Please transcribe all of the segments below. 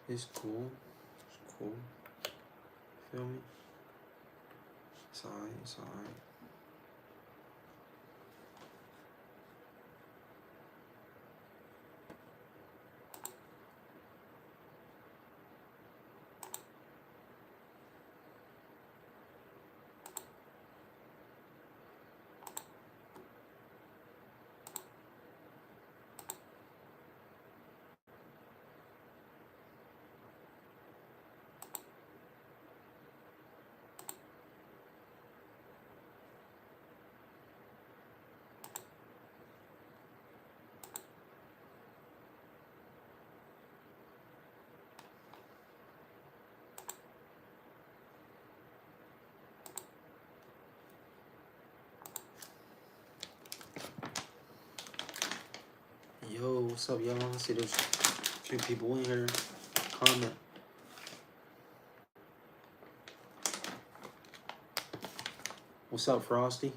It's cool. It's cool. Feel me? It's alright. It's alright. Yo, what's up, y'all? I see there's a few people in here. Comment. What's up, Frosty?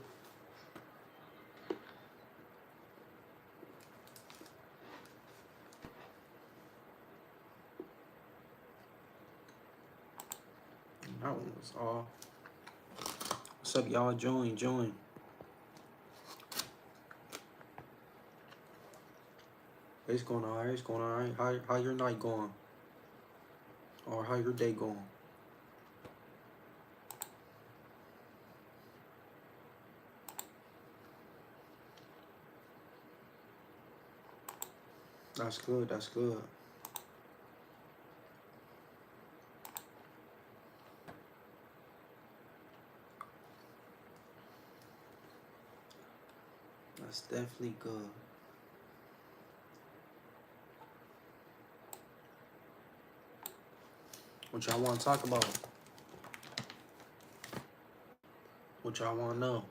That one was all. What's up, y'all? Join. It's going alright. It's going alright. How your night going? Or how your day going? That's good. That's good. That's definitely good. What y'all want to talk about? What y'all want to know?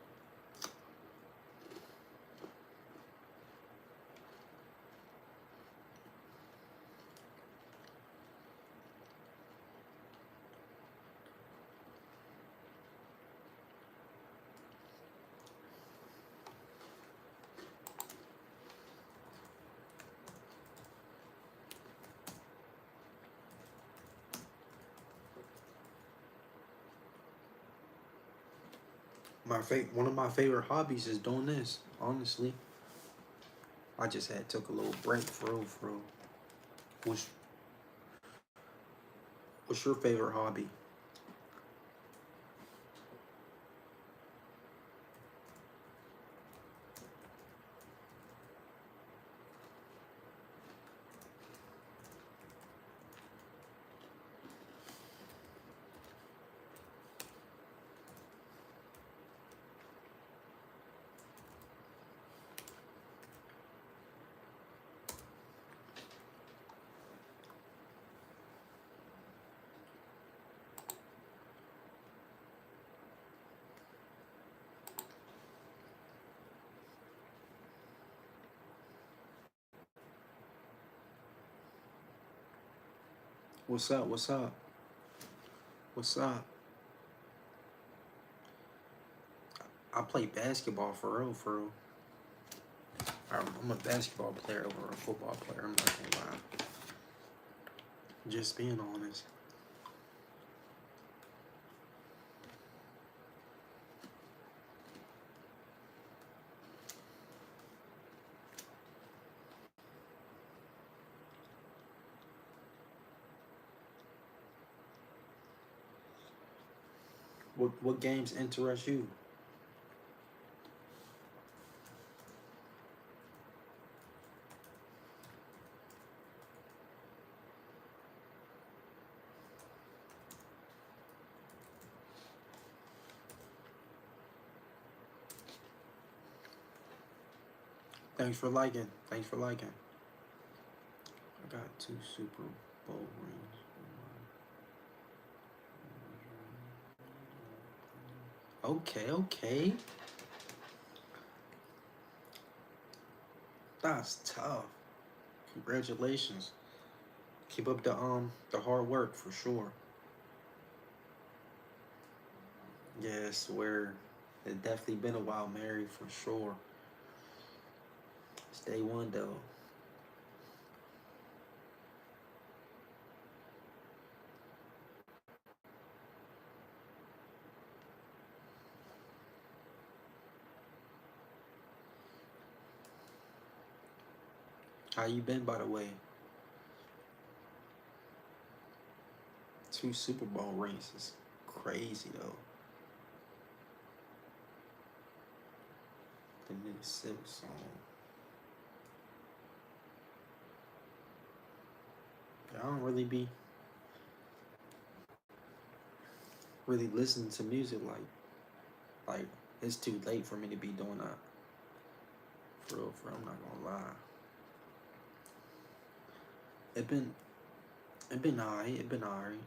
One of my favorite hobbies is doing this. Honestly, I just took a little break for real. What's What's your favorite hobby? What's up? What's up? What's up? I play basketball for real. I'm a basketball player over a football player. I'm not gonna lie. Just being honest. What games interest you? Thanks for liking. I got 2 Super Bowl rings. Okay. That's tough. Congratulations. Keep up the hard work for sure. Yeah, I swear. It's definitely been a while, Mary, for sure. It's day one though. How you been, by the way? 2 Super Bowl rings is crazy though. The new Silk song. I don't really be really listening to music like it's too late for me to be doing that. For real, for real, I'm not gonna lie. It been it been alright. It been alright.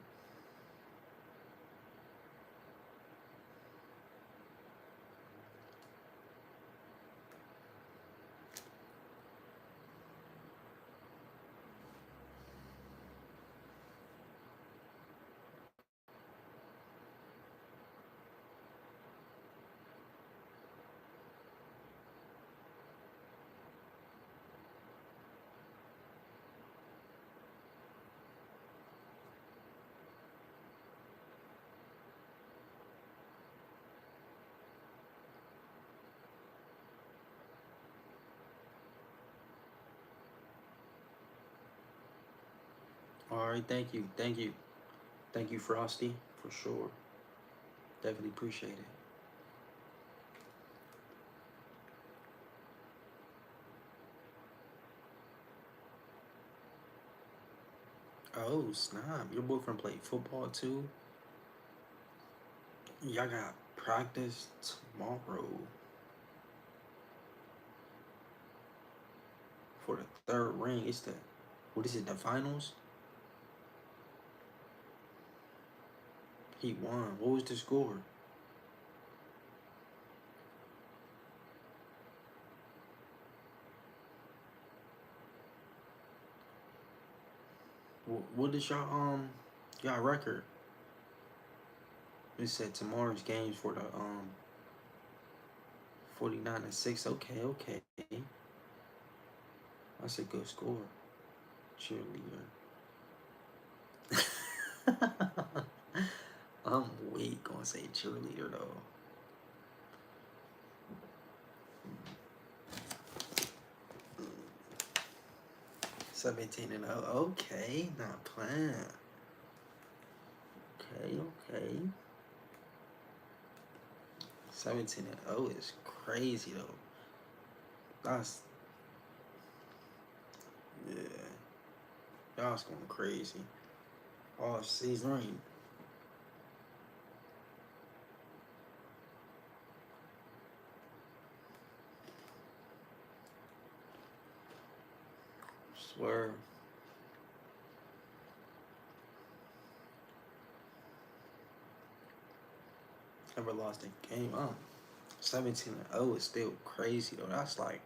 Alright, thank you, Frosty, for sure. Definitely appreciate it. Oh snap! Your boyfriend played football too. Y'all got practice tomorrow for the third ring. It's the what is it? The finals. He won. What was the score? What is y'all record? It said tomorrow's games for the 49-6. Okay, okay. That's a good score. Cheerleader. I'm weak gonna say cheerleader though. 17-0. Okay, not playing. Okay, okay. 17-0 is crazy though. That's yeah. Y'all's going crazy. All season. Swear. Never lost a game. 17-0 is still crazy though. That's like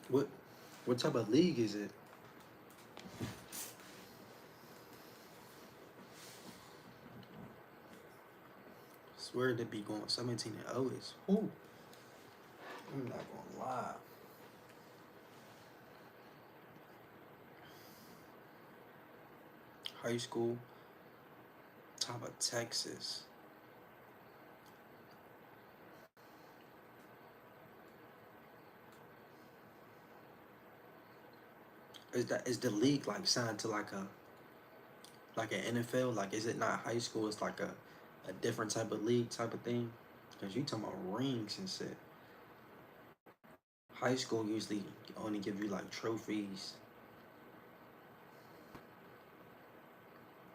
what what type of league is it? Swear to be going 17-0 is whoo. I'm not gonna lie. High school, top of Texas. Is the league like signed to like an NFL? Like is it not high school? It's like a different type of league type of thing. Cause you talking about rings and shit. High school usually only give you like trophies.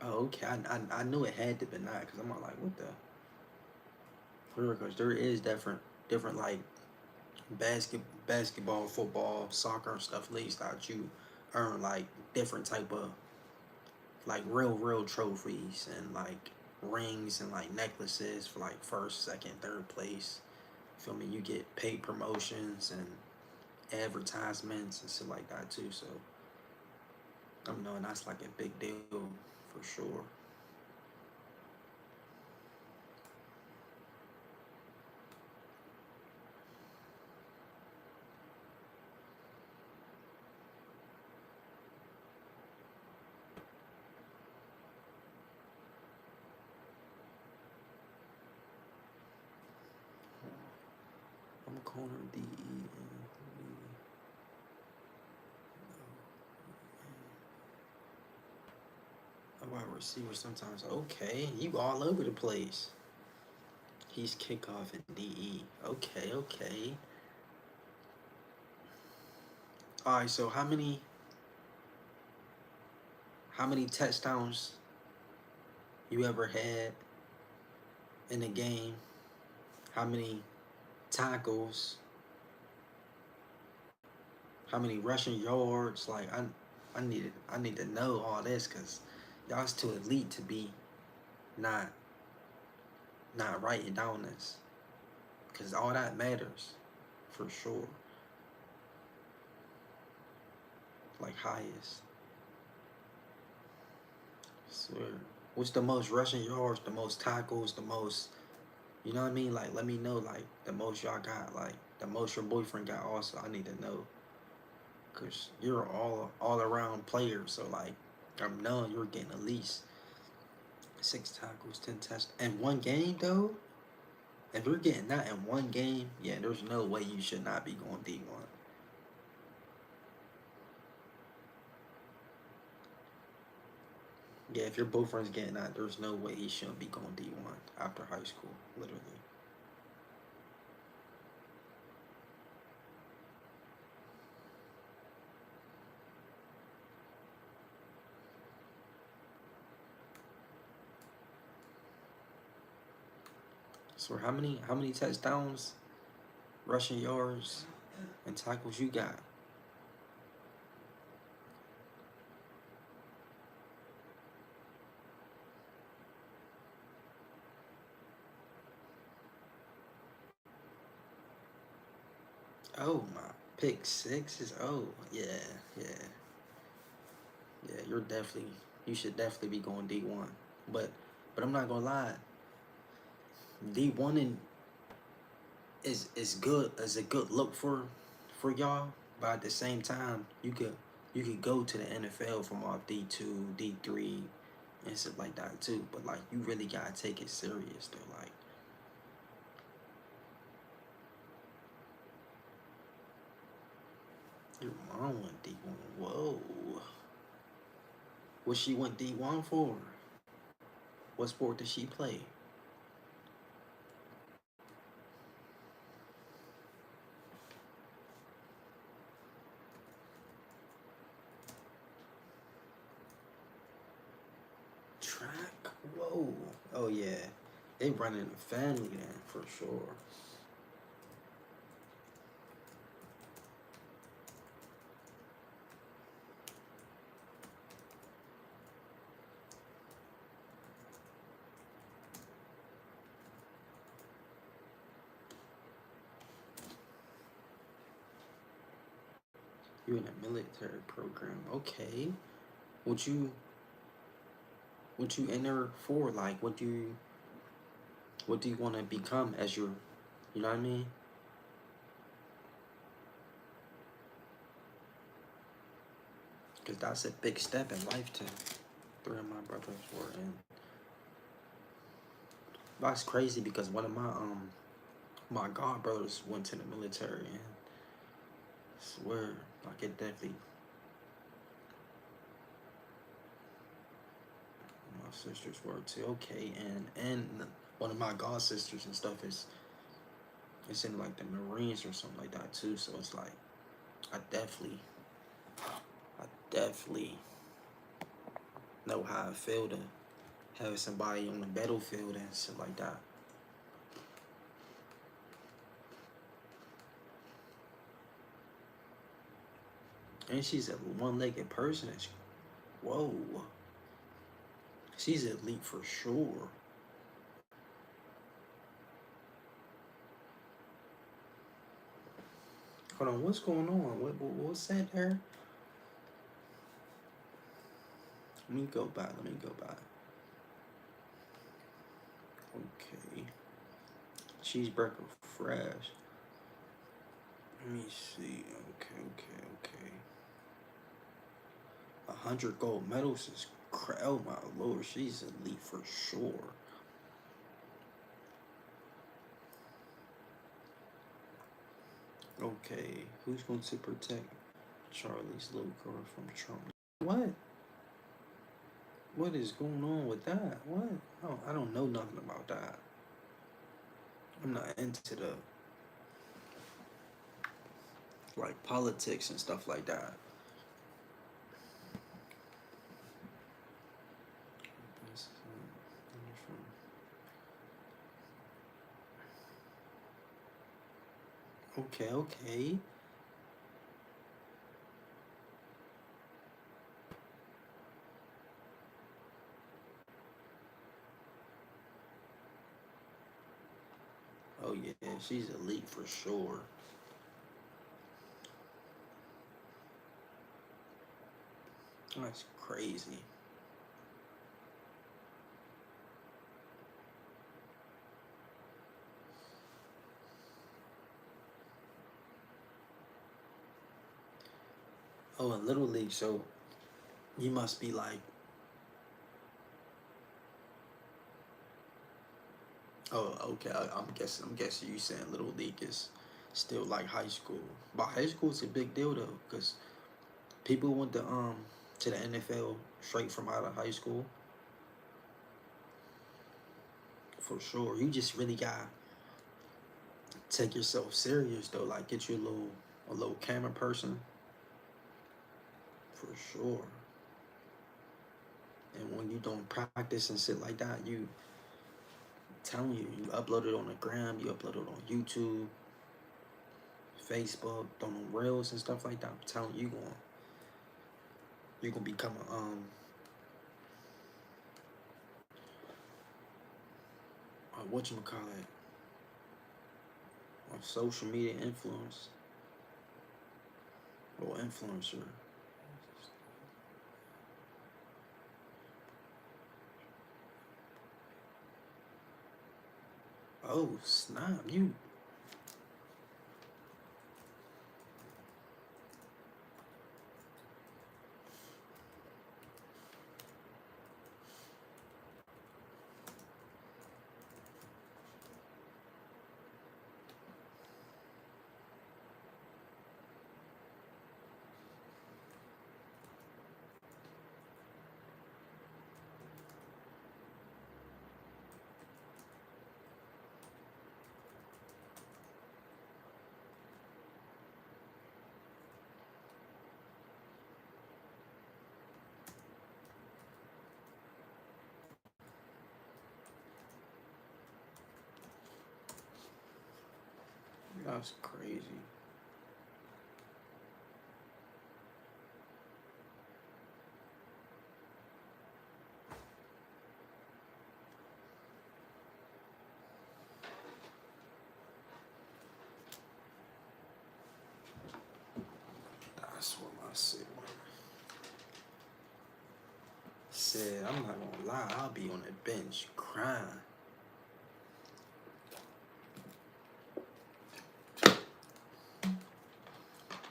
Oh, okay. I knew it had to be not because I'm not like what the for real, because there is different like basketball, football, soccer and stuff leagues that you earn like different type of like real trophies and like rings and like necklaces for like first, second, third place. Feel me? You get paid promotions and advertisements and shit like that too. So I'm knowing that's like a big deal for sure. corner DE. A wide receiver sometimes. Okay, you all over the place. He's kickoff and DE. Okay, okay. All right. So how many touchdowns you ever had in a game? How many tackles? How many rushing yards? Like I need to know all this because y'all's too elite to be not not writing down this because all that matters for sure. Like highest. Swear. What's the most rushing yards? The most tackles? The most? You know what I mean? Like let me know like the most y'all got. Like the most your boyfriend got. Also, I need to know because you're all around player. So like I'm knowing you're getting at least 6 tackles, 10 touchdowns in one game though. If you're getting that in one game, yeah, there's no way you should not be going D1. Yeah, if your boyfriend's getting that, there's no way he shouldn't be going D1 after high school, literally. So how many touchdowns, rushing yards, and tackles you got? Oh my, pick sixes. Oh yeah, yeah, yeah. You should definitely be going D1. But but I'm not gonna lie, D1 is good as a good look for y'all. But at the same time, you could go to the NFL from off D2, D3, and stuff like that too. But like you really gotta take it serious though. Like your mom went D1. Whoa. What she went D1 for? What sport did she play? Track. Whoa. Oh yeah. They running a family then for sure. You in a military program. Okay. What you what you enter for? Like what do you want to become as your, you know what I mean? Because that's a big step in life too. Three of my brothers were in. That's crazy because one of my god brothers went to the military and I swear like it definitely my sisters were too. Okay, and one of my god sisters and stuff is in like the Marines or something like that too. So it's like I definitely I definitely know how I feel to have somebody on the battlefield and shit like that. And she's a one-legged person. Whoa, she's elite for sure. Hold on, what's going on? What's that there? Let me go back. Let me go back. Okay, cheeseburger fresh. Let me see. Okay, okay, okay. 100 gold medals is oh my lord, she's elite for sure. Okay, who's going to protect Charlie's little girl from Trump? What? What is going on with that? What? I don't know nothing about that. I'm not into the like politics and stuff like that. Okay, okay. Oh yeah, she's elite for sure. That's crazy. Oh, in Little League, so you must be like, oh, okay. I'm guessing you saying Little League is still like high school. But high school is a big deal though, because people went to the NFL straight from out of high school for sure. You just really got take yourself serious though. Like get you a little camera person for sure. And when you don't practice and shit like that, you telling you upload it on the gram, you upload it on YouTube, Facebook, on Reels and stuff like that. I'm telling you, you gonna become a what you call it, a social media influence or influencer. Oh snap! You that's crazy. That's what I said. I'm not gonna lie. I'll be on the bench crying.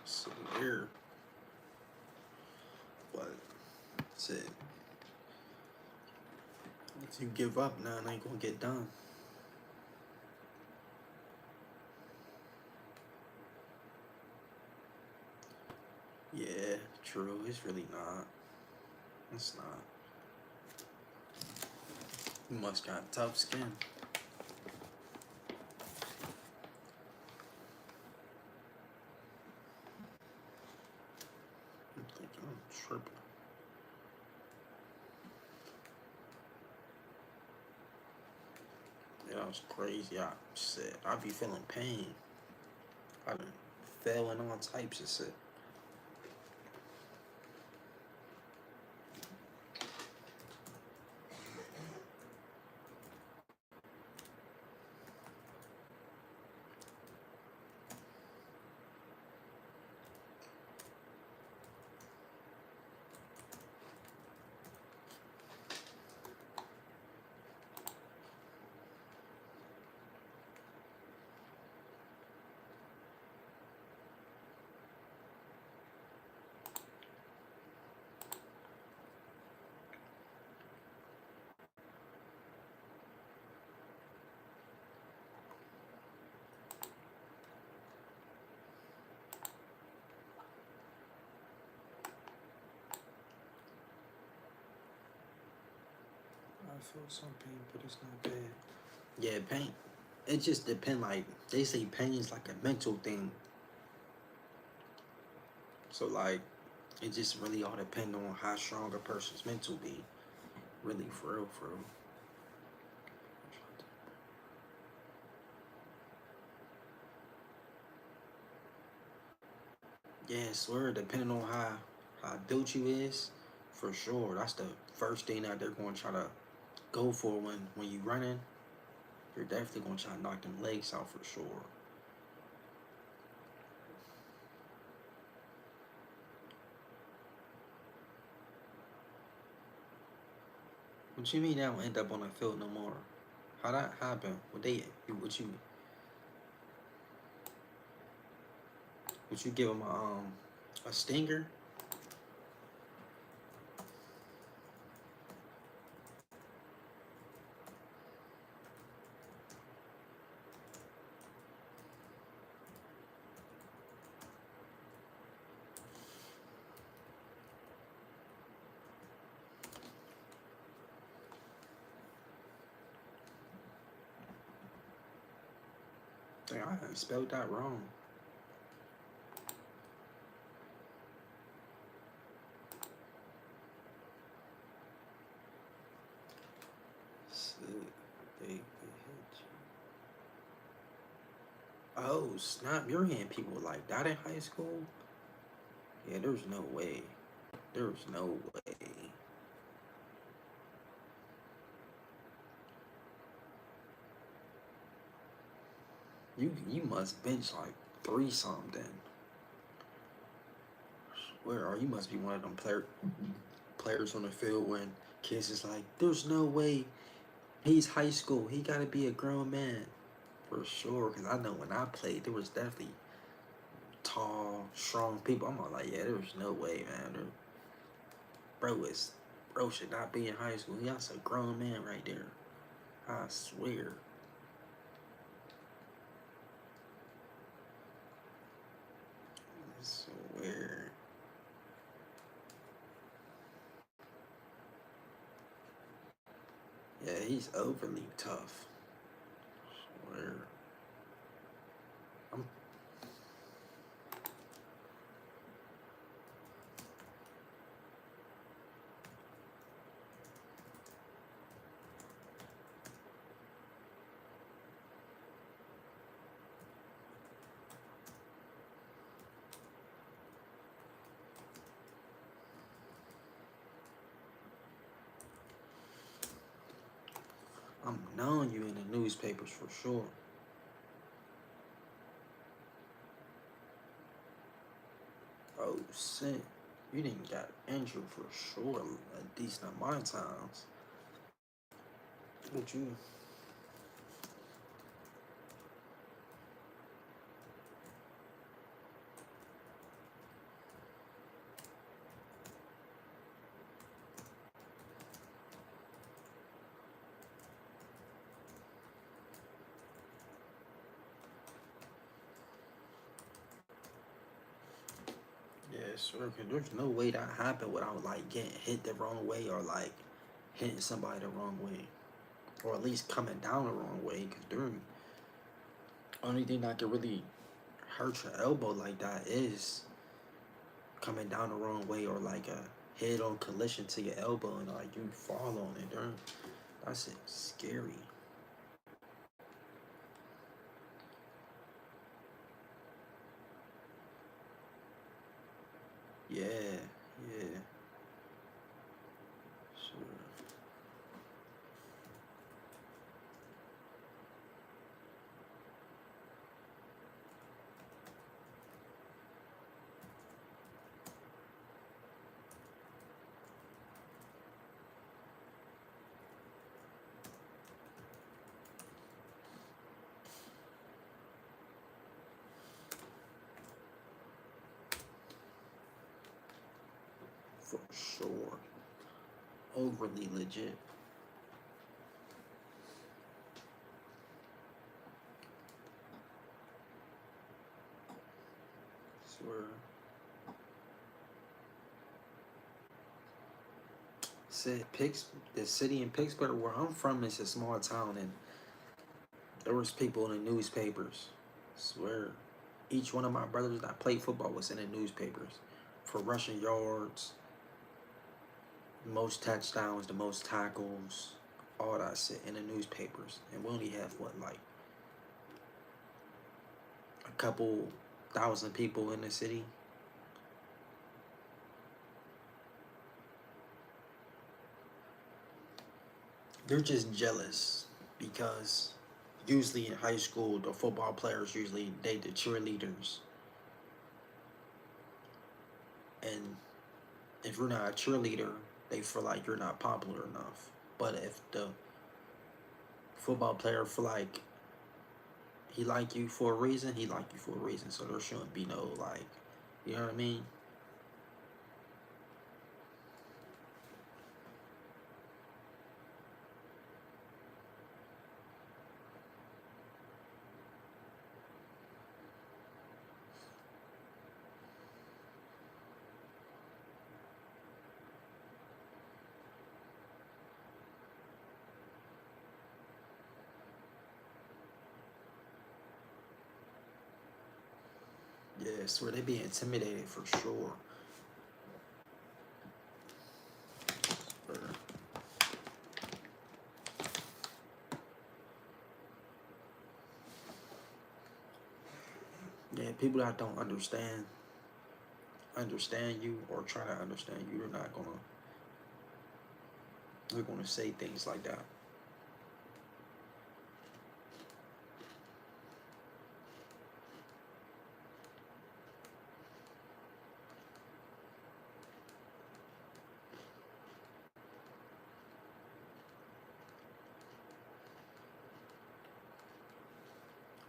So weird, but said if you give up now, it ain't gonna get done. Yeah, true. It's really not. It's not. You must got tough skin. I'm thinking I'm tripping. Yeah, that was crazy. I said I be feeling pain. I done fell in all types of shit. feel some pain, but it's not bad. Yeah, pain. It just depends. Like they say, pain is like a mental thing. So like, it just really all depends on how strong a person's mental be. Really, for real, for real. Yeah, swear. Depending on how built you is, for sure. That's the first thing that they're going to try to go for when you running. You're definitely going to try to knock them legs out for sure. What you mean they don't end up on the field no more? How that happen? Would you give them a stinger? Dang, I spelled that wrong. They hit you. Oh snap! You're hitting people like that in high school? Yeah, there's no way. There's no way. You must bench like three something. Where are you? Must be one of them players on the field when kids is like, "There's no way he's high school. He got to be a grown man." For sure, because I know when I played, there was definitely tall, strong people. I'm all like, yeah, there's no way, man. Bro is, bro should not be in high school. He's a grown man right there. I swear. I swear. Yeah, he's overly tough. I swear. I'm I'm knowing you in the newspapers for sure. Oh shit. You didn't got injured for sure a decent amount of times. What you Yeah, sure. Cause there's no way that happened without like getting hit the wrong way or like hitting somebody the wrong way, or at least coming down the wrong way. Cause during only thing that could really hurt your elbow like that is coming down the wrong way or like a head-on collision to your elbow and like you fall on it. During that's it, scary. Yeah, yeah, sure. For sure. Overly legit. Swear. The city in Pittsburgh where I'm from is a small town, and there was people in the newspapers. I swear, each one of my brothers that played football was in the newspapers for rushing yards, most touchdowns, the most tackles, all that shit in the newspapers. And we only have what, like a couple thousand people in the city. They're just jealous because usually in high school the football players usually date the cheerleaders, and if you're not a cheerleader they feel like you're not popular enough. But if the football player feel like he like you for a reason, he like you for a reason, so there shouldn't be no like, you know what I mean? Yeah, so they be intimidated for sure. Yeah, people that don't understand you or try to understand you, they're gonna say things like that.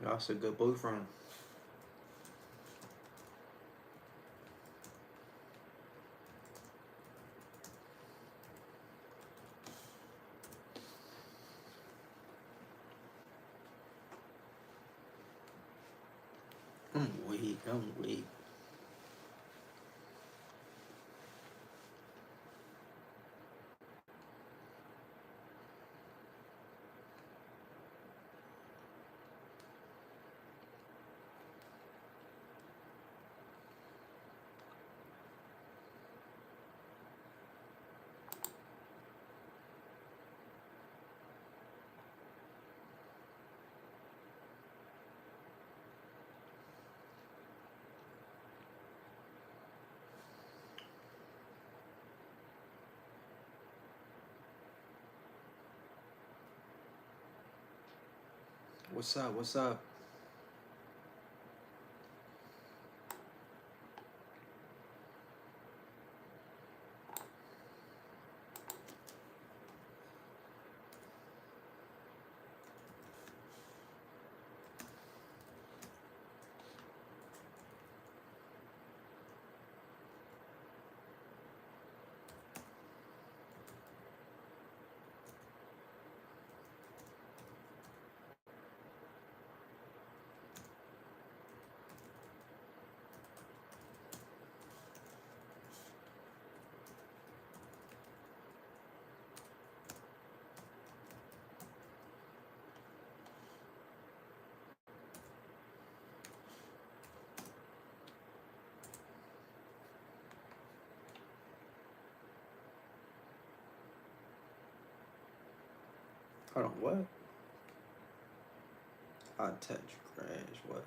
That's a good boyfriend. I'm weak. What's up? What's up? Hold on, what? I touch crash. What?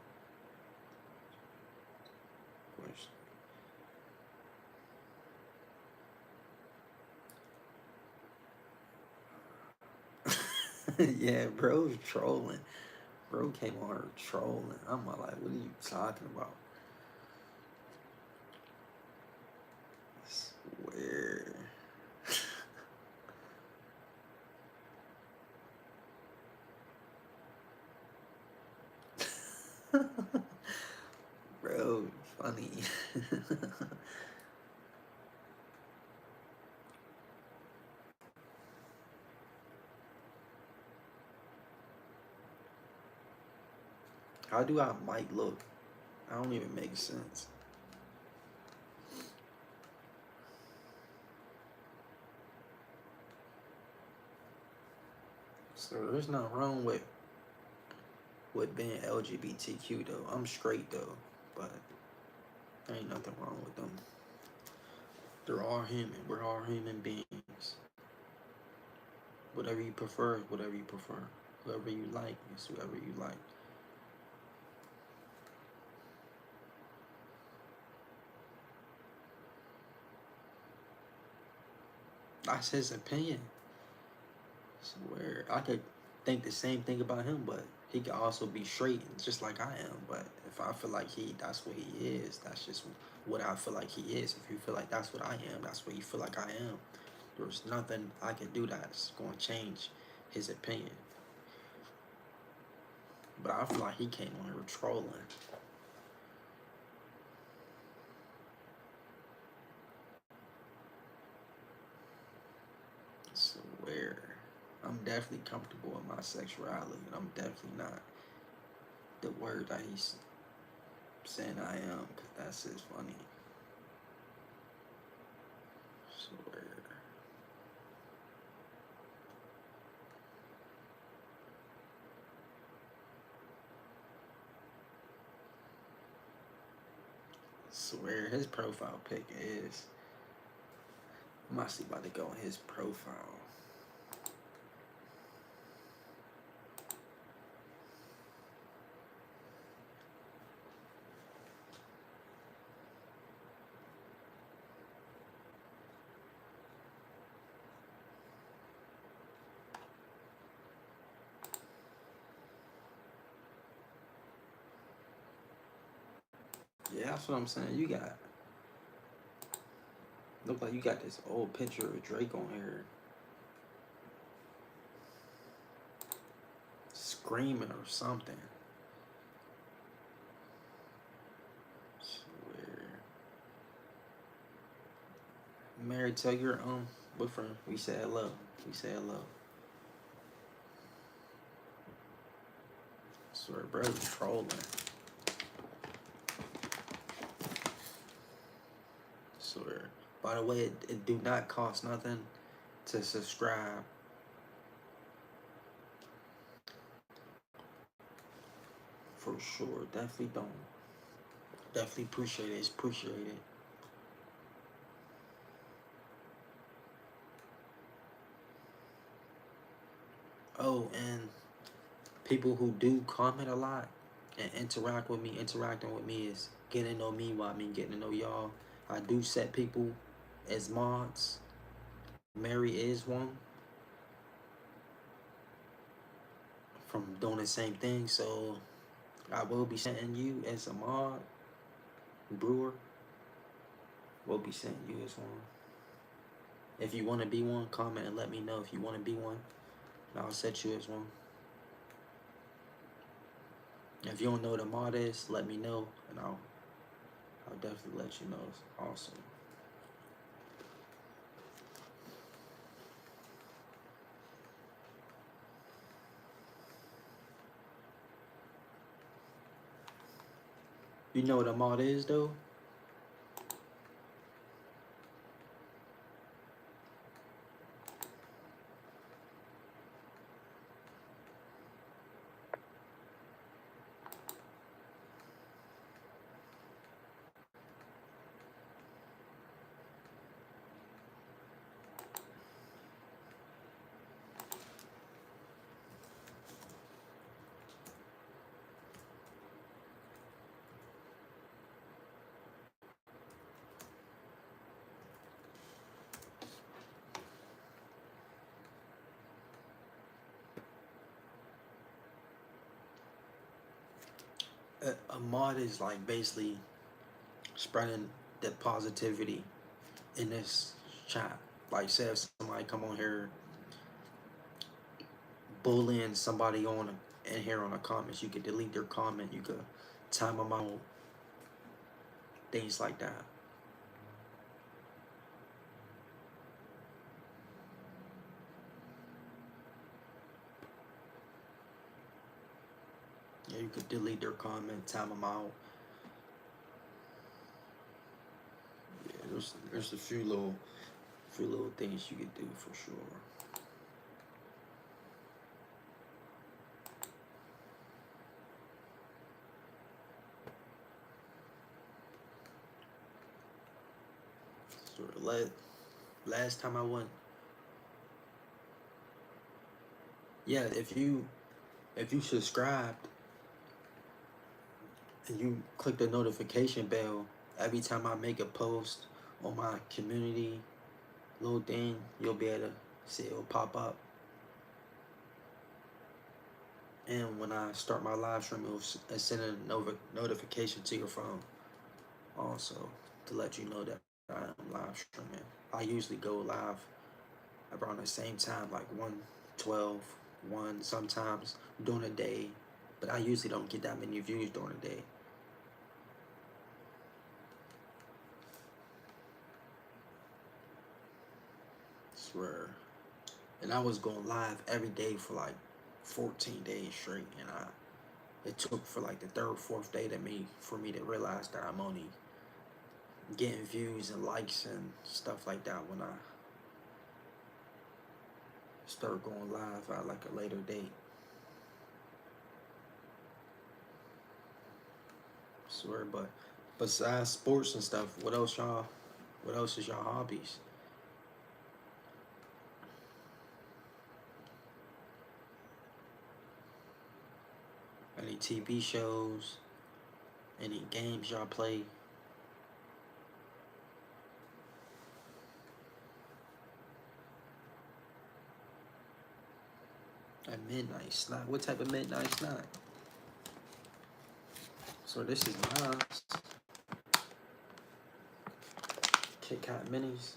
Question. Yeah, bro's trolling. Bro came on her trolling. I'm like, what are you talking about? I swear. Bro, funny. How do I might look? I don't even make sense. So there's nothing wrong with being LGBTQ though. I'm straight though, but there ain't nothing wrong with them. They're all human. We're all human beings. Whatever you prefer is whatever you prefer. Whoever you like is whoever you like. That's his opinion. Swear, I could think the same thing about him, but he could also be straight, just like I am. But if I feel like that's what he is. That's just what I feel like he is. If you feel like that's what I am, that's what you feel like I am. There's nothing I can do that's going to change his opinion. But I feel like he came on here trolling. Swear, I'm definitely comfortable with my sexuality, and I'm definitely not the word that he's saying I am, because that's just funny. Swear. Swear, his profile pic is. I'm actually about to go on his profile. Yeah, that's what I'm saying. You got look like you got this old picture of Drake on here screaming or something. Swear. Mary, tell your boyfriend we said hello. We said hello. Swear, bro, trolling. Swear. By the way, it do not cost nothing to subscribe. For sure. Definitely don't. Definitely appreciate it. It's appreciated. Oh, and people who do comment a lot and interacting with me is getting to know me while I mean getting to know y'all. I do set people as mods. Mary is one from doing the same thing, so I will be sending you as a mod. Brewer will be sending you as one. If you want to be one, comment and let me know if you want to be one. And I'll set you as one. If you don't know what a mod is, let me know and I'll definitely let you know. It's awesome. You know what a mod is though? A mod is like basically spreading the positivity in this chat. Like say if somebody come on here bullying somebody in here on the comments, you could delete their comment, you could time them out, things like that. Yeah, you could delete their comment, time them out. Yeah, there's a few little things you could do for sure. So last time I went, yeah. If you subscribed and you click the notification bell every time I make a post on my community little thing, you'll be able to see it will pop up. And when I start my live stream, it'll send a notification to your phone also to let you know that I am live streaming. I usually go live around the same time, like 1:12, 1 sometimes during the day, but I usually don't get that many views during the day. Swear. And I was going live every day for like 14 days straight, and it took for like the third, fourth day for me to realize that I'm only getting views and likes and stuff like that when I start going live at like a later date. Swear, but besides sports and stuff, what else is y'all hobbies? Any TV shows? Any games y'all play? At midnight snack. What type of midnight snack? So this is mine. Kit Kat minis.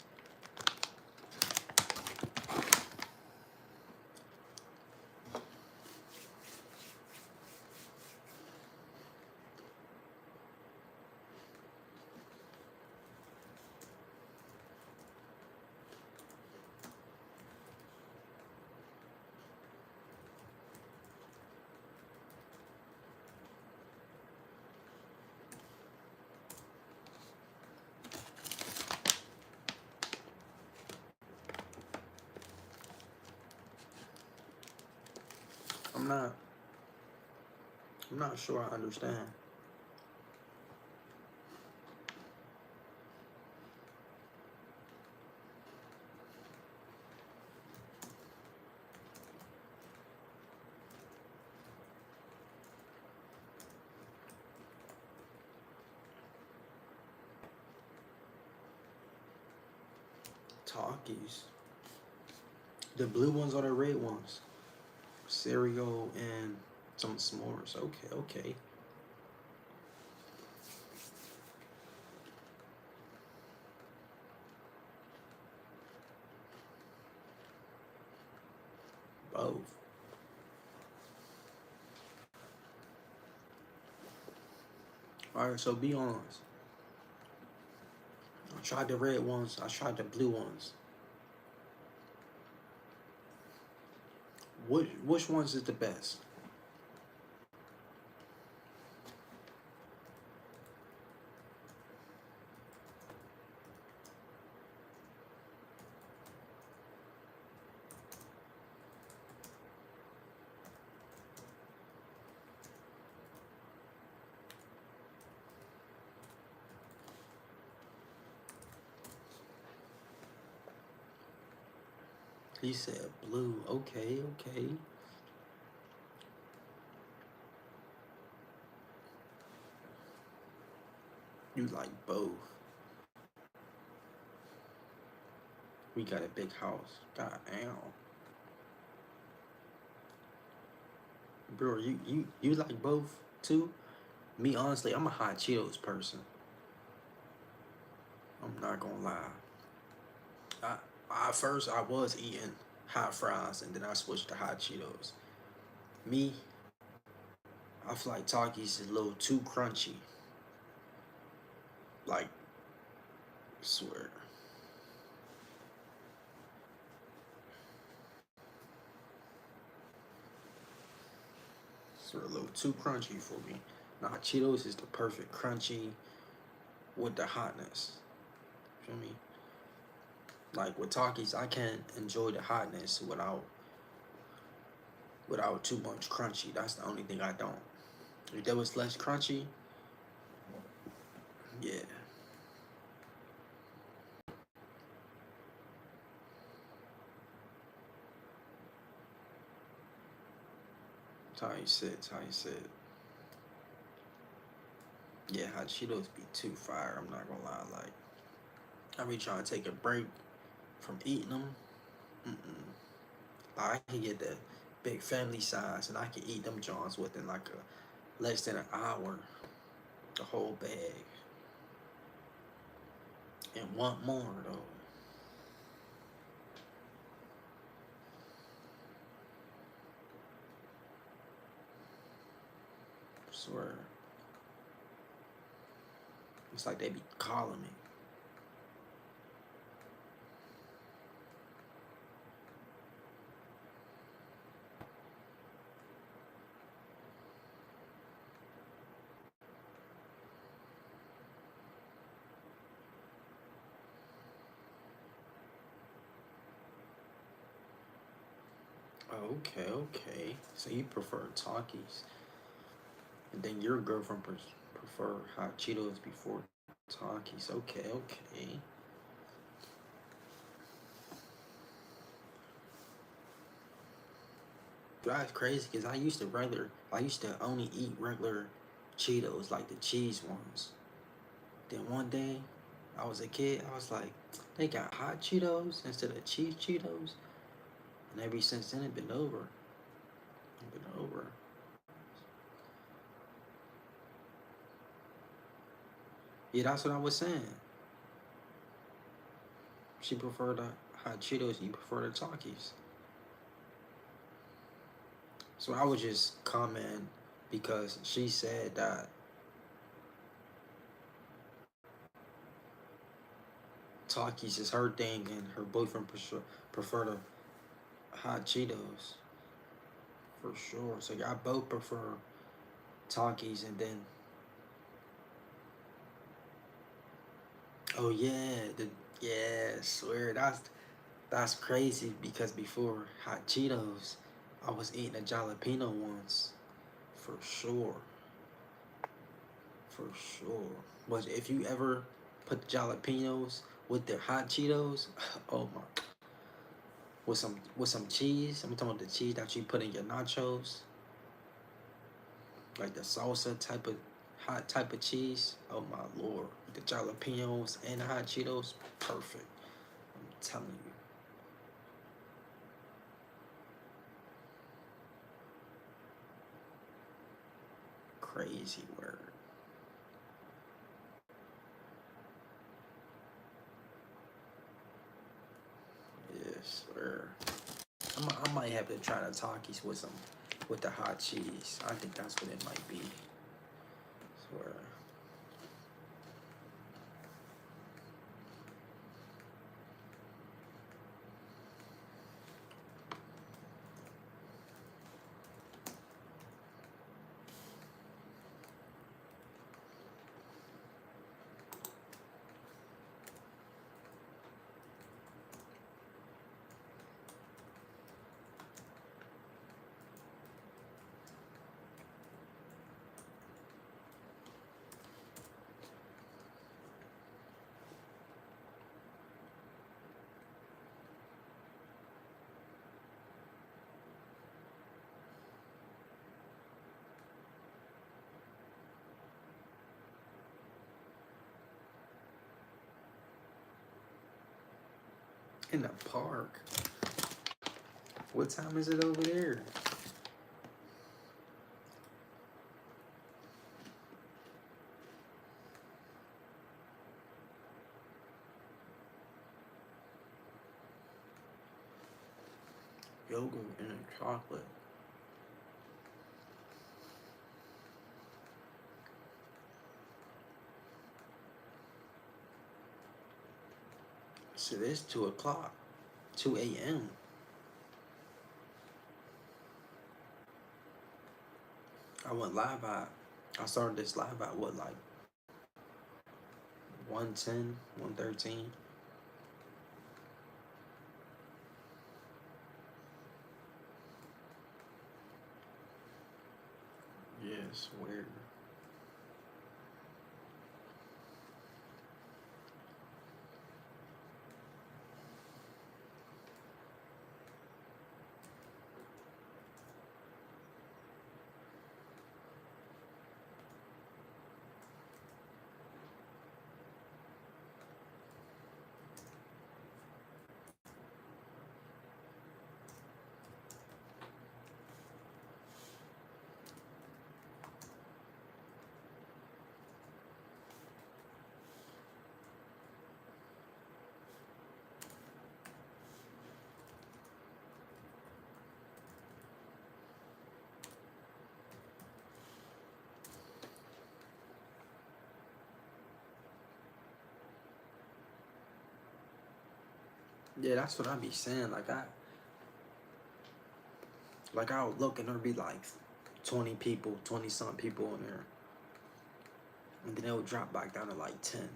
I'm not. I'm not sure I understand. Talkies. The blue ones or the red ones? Cereal and some s'mores. Okay, okay. Both. Alright, so be honest. I tried the red ones. I tried the blue ones. Which ones is the best? He said blue. Okay, okay. You like both. We got a big house. God damn. Bro, you like both too? Me honestly, I'm a hot Cheetos person. I'm not gonna lie. I at first I was eating hot fries and then I switched to hot Cheetos. Me, I feel like Takis is a little too crunchy. Like, swear. It's a little too crunchy for me. Nah, Cheetos is the perfect crunchy with the hotness. Feel me? Like with Takis, I can't enjoy the hotness without too much crunchy. That's the only thing I don't. If there was less crunchy, yeah. Type six, type six. Yeah, hot Cheetos be too fire. I'm not gonna lie. Like, I be trying to take a break from eating them. Mm-mm. Like, I can get the big family size, and I can eat them Johns within like a less than an hour. The whole bag, and want more though. I swear, it's like they be calling me. Okay, okay. So you prefer Takis, and then your girlfriend prefer hot Cheetos before Takis. Okay, okay. That's crazy because I used to only eat regular Cheetos, like the cheese ones. Then one day, I was a kid. I was like, they got hot Cheetos instead of cheese Cheetos, and ever since then, it been over. It been over. Yeah, that's what I was saying. She preferred the hot Cheetos. You prefer the Takis. So I was just comment because she said that Takis is her thing and her boyfriend prefer the hot Cheetos for sure. So y'all both prefer Takis, and then oh yeah, the yeah, swear that's crazy because before hot Cheetos, I was eating the jalapeno ones for sure, for sure. But if you ever put jalapenos with the hot Cheetos, oh my, with some cheese. I'm talking about the cheese that you put in your nachos, like the salsa type of hot type of cheese. Oh my lord, the jalapenos and the hot Cheetos, perfect. I'm telling you, crazy word. Yes, sir. I might have to try the Takis with the hot cheese. I think that's what it might be. Swear. In the park. What time is it over there? Yogurt and chocolate. So it's 2 o'clock. 2 a.m. I went live at I started this live at what, like 110, 113. Yes, weird. Yeah, that's what I be saying. Like I'll look and there'll be like 20 people, 20 some people in there, and then it'll drop back down to like 10.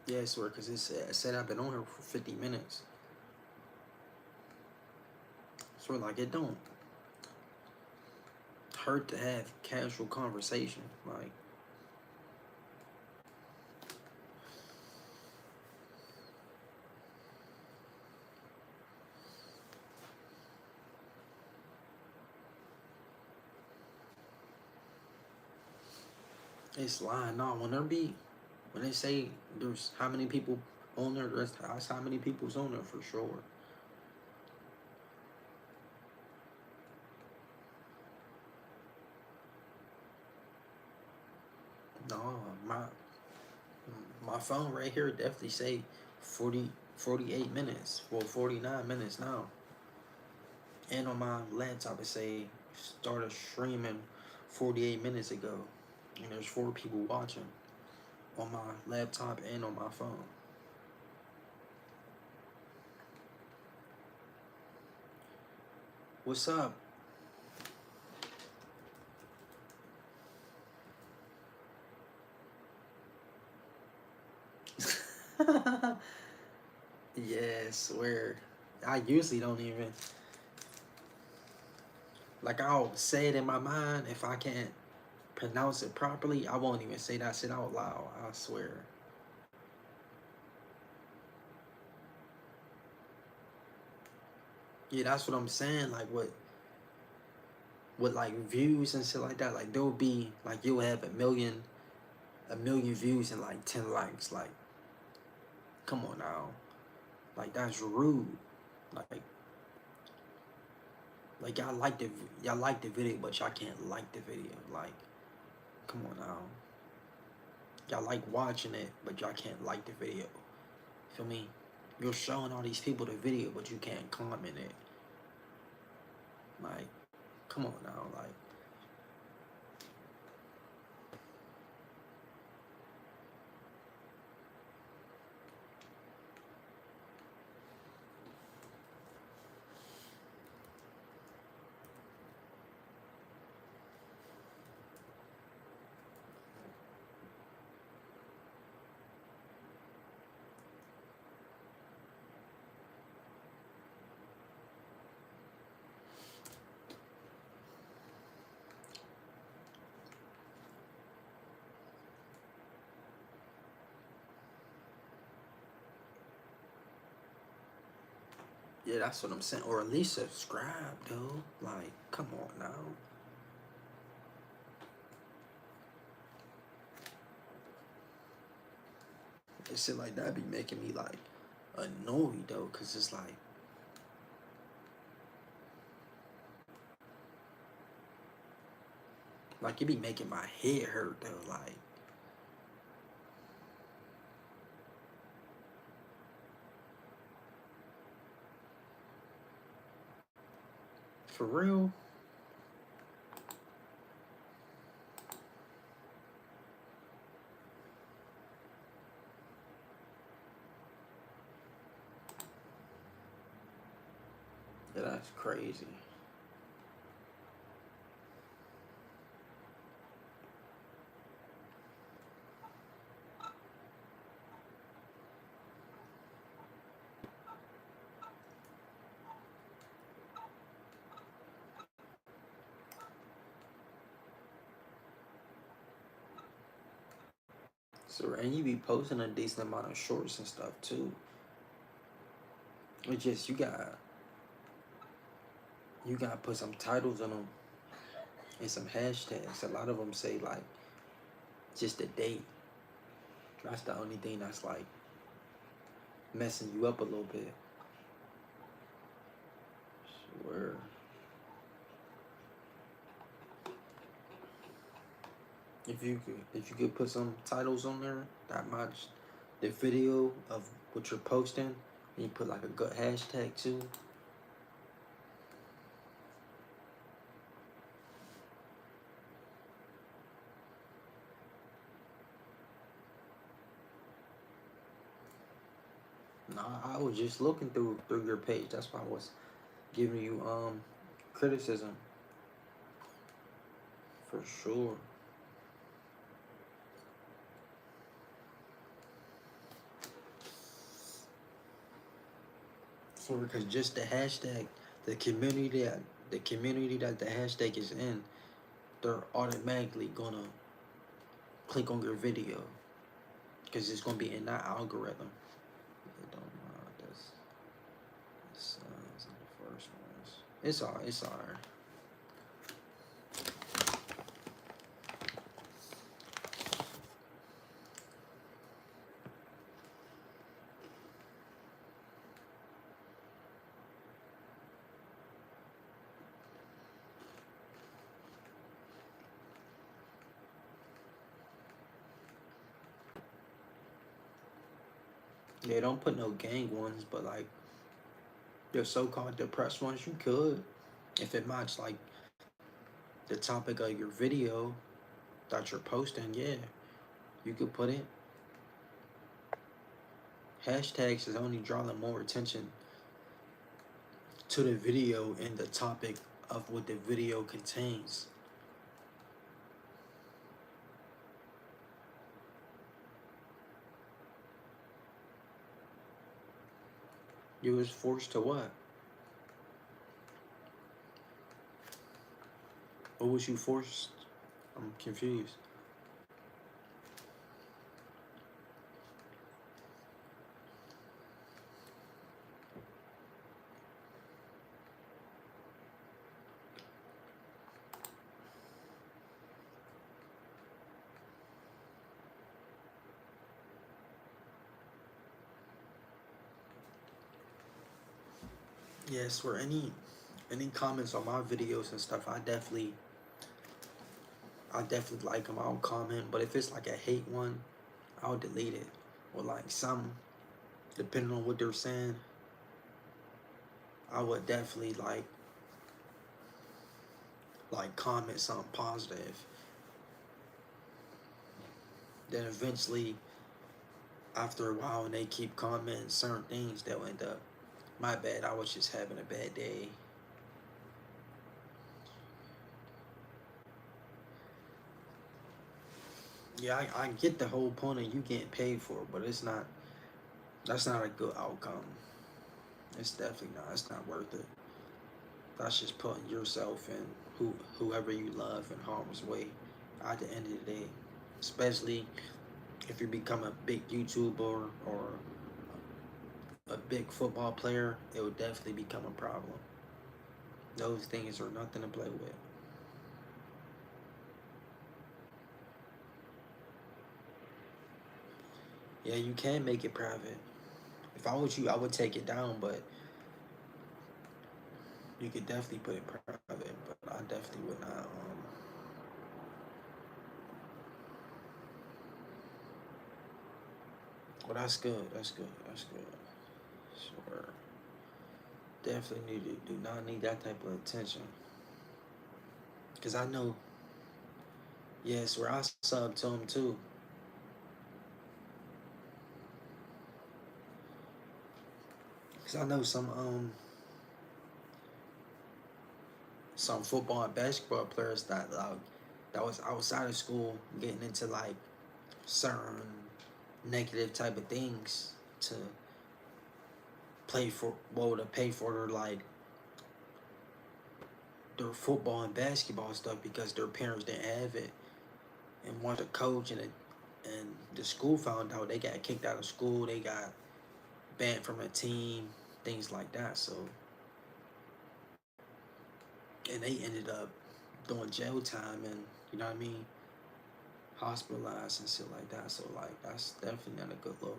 Yeah, I swear, cause it said I've been on here for 50 minutes. So like it don't hurt to have casual conversation. Like it's lying. No, when they say there's how many people on there, that's how many people's on there for sure. No, my phone right here definitely say 40, 48 minutes. Well, 49 minutes now. And on my laptop it say started streaming 48 minutes ago. And there's 4 people watching on my laptop and on my phone. What's up? Yeah, I swear. I usually don't even like I'll say it in my mind if I can't pronounce it properly. I won't even say that shit out loud. I swear. Yeah, that's what I'm saying. Like with like views and shit like that. Like there'll be like you'll have a million views and like 10 likes. Like, come on now. Like that's rude. Like y'all like the video, but y'all can't like the video. Like, come on now. Y'all like watching it, but y'all can't like the video. Feel me? You're showing all these people the video, but you can't comment it. Like, come on now. Like, yeah, that's what I'm saying. Or at least subscribe, dude. Like, come on now. And shit like that be making me like annoyed though, cause it's like it be making my head hurt though. Like, for real. Yeah, that's crazy. So and you be posting a decent amount of shorts and stuff too. It's just you gotta put some titles on them and some hashtags. A lot of them say like just a date. That's the only thing that's like messing you up a little bit. Where if you could put some titles on there that match the video of what you're posting, and you put like a good hashtag too. No, I was just looking through your page. That's why I was giving you criticism for sure. So because just the hashtag, the community that the hashtag is in, they're automatically gonna click on your video because it's gonna be in that algorithm. It don't this is the first ones. It's alright. Yeah, don't put no gang ones, but like the so-called depressed ones, you could if it matched like the topic of your video that you're posting. Yeah, you could put it. Hashtags is only drawing more attention to the video and the topic of what the video contains. You was forced to what? What was you forced? I'm confused. Yes, for any comments on my videos and stuff, I definitely like them. I'll comment, but if it's like a hate one, I'll delete it. Or like some, depending on what they're saying, I would definitely comment something positive. Then eventually, after a while, when they keep commenting certain things, they'll end up, my bad, I was just having a bad day. Yeah, I get the whole point of you getting paid for it, but that's not a good outcome. It's definitely not. It's not worth it. That's just putting yourself and whoever you love in harm's way at the end of the day. Especially if you become a big YouTuber or a big football player, it will definitely become a problem. Those things are nothing to play with. Yeah, you can make it private. If I was you, I would take it down, but you could definitely put it private. But I definitely would not. Well, that's good. That's good. That's good. Sure. Definitely do not need that type of attention. Cause I know, yes, where I sub to him too. Cause I know some football and basketball players that was outside of school getting into like certain negative type of things to to pay for their football and basketball stuff because their parents didn't have it and wanted to coach and the school found out they got kicked out of school, they got banned from a team, things like that. So and they ended up doing jail time and you know what I mean, hospitalized and shit like that. So like that's definitely not a good look.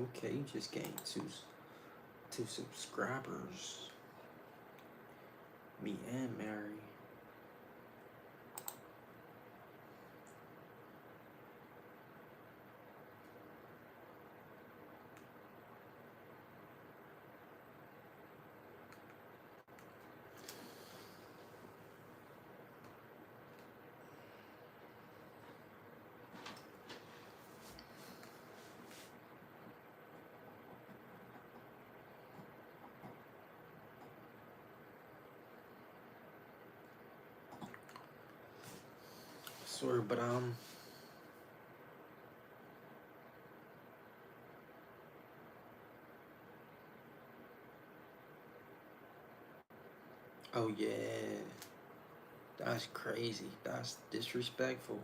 Okay, you just gained two subscribers. Me and Mary. Sorry, but oh yeah, that's crazy. That's disrespectful.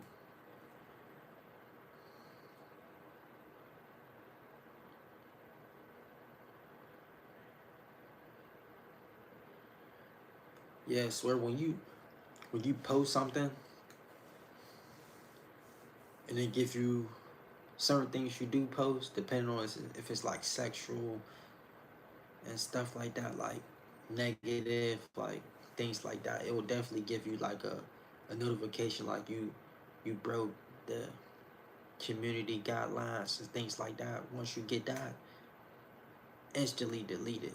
Yeah, I swear when you post something and it gives you certain things you do post, depending on if it's like sexual and stuff like that, like negative, like things like that, it will definitely give you like a notification like you broke the community guidelines and things like that. Once you get that, instantly delete it.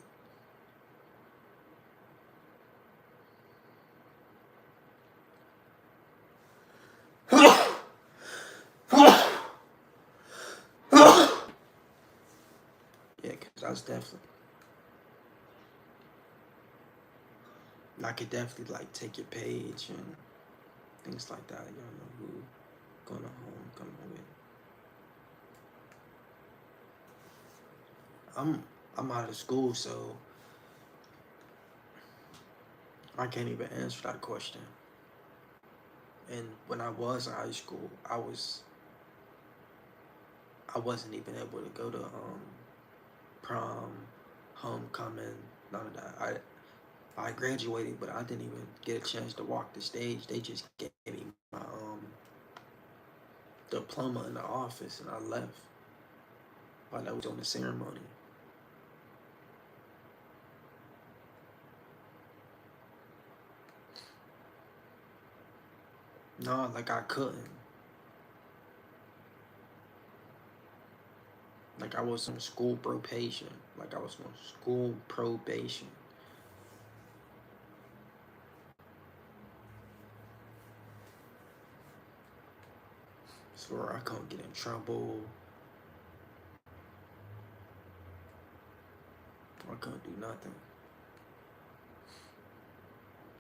Yeah, because I was definitely, I could definitely like take your page and things like that. You don't know who going to home, coming with. I'm I'm out of school, so I can't even answer that question. And when I was in high school, I wasn't even able to go to prom, homecoming, none of that. I graduated, but I didn't even get a chance to walk the stage. They just gave me my diploma in the office, and I left while I was on the ceremony. No, like I couldn't. Like I was on school probation. Like I was on school probation. So I couldn't get in trouble. I couldn't do nothing.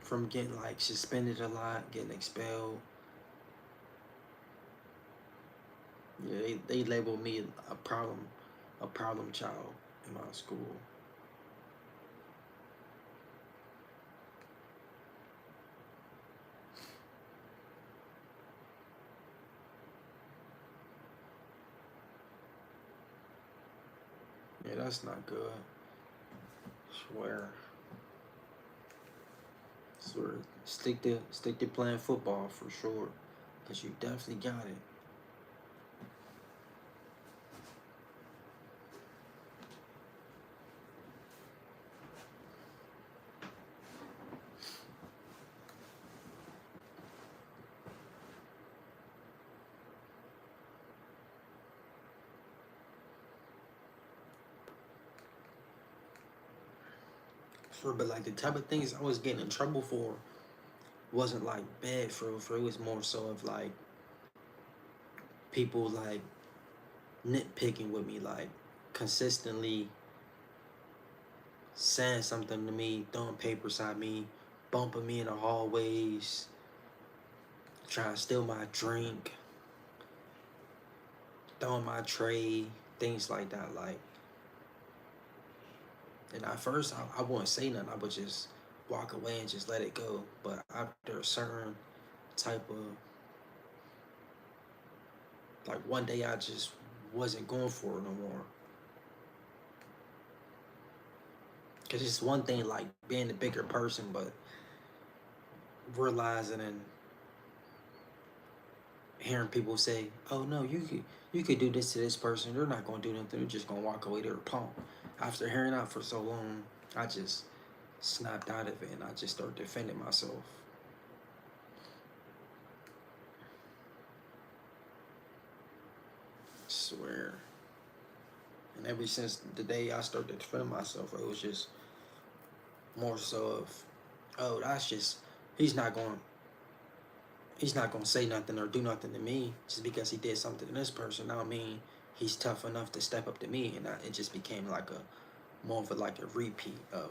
From getting like suspended a lot, getting expelled. Yeah, they labeled me a problem child in my school. Yeah, that's not good. Swear. Swear. Stick to playing football for sure. Cause you definitely got it. Swear, but like the type of things I was getting in trouble for wasn't like bad for real. For it was more so of like people like nitpicking with me, like consistently saying something to me, throwing papers at me, bumping me in the hallways, trying to steal my drink, throwing my tray, things like that. Like, and at first I wouldn't say nothing. I would just walk away and just let it go. But after a certain type of, like one day I just wasn't going for it no more. Cause it's one thing like being the bigger person, but realizing and hearing people say, "Oh no, you could do this to this person. They're not gonna do nothing. They're just gonna walk away. They're a punk." After hearing that for so long, I just snapped out of it and I just started defending myself. Swear. And ever since the day I started defending myself, it was just more so of, oh, that's just he's not going he's not gonna say nothing or do nothing to me just because he did something to this person. I don't mean he's tough enough to step up to me, and it just became like a more of a like a repeat of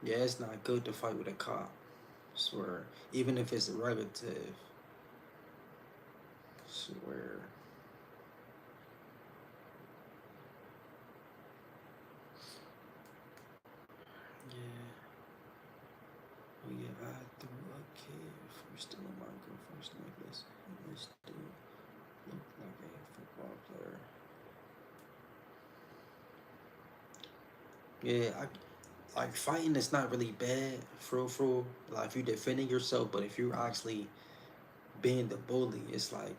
yeah, it's not good to fight with a cop. Swear, even if it's a relative. Swear. Yeah, we get I through a kid first in my girlfriend's necklace. And this dude looked like a football player. Yeah, like fighting is not really bad, for real. Like if you're defending yourself, but if you're actually being the bully, it's like